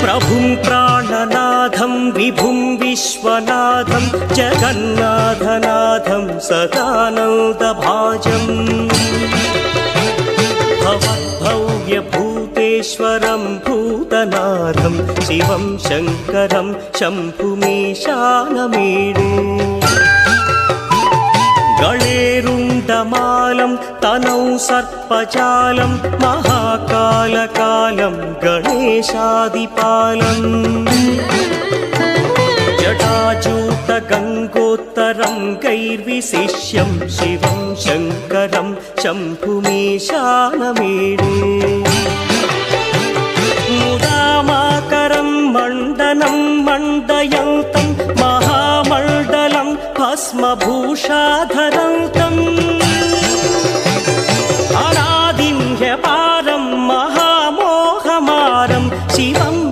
प्रभुं प्राणनाथं विभुं विश्वनाथं जगन्नाथनाथं सदानन्दभाजम् भवद्भव्यभूतेश्वरं भूतनाथं शिवं शङ्करं शम्भुमीशानमीडे गणेरुण्डमालं तनौ सर्पजालं महाकालकालं गणेशादिपालम् जटाजूटगङ्गोत्तरं गैर्विशिष्यं शिवं शङ्करं शम्भुमीशानमीडे मुदामाकरं मण्डनं मण्डयन्तं महामण्डलं भस्मभूषाधरं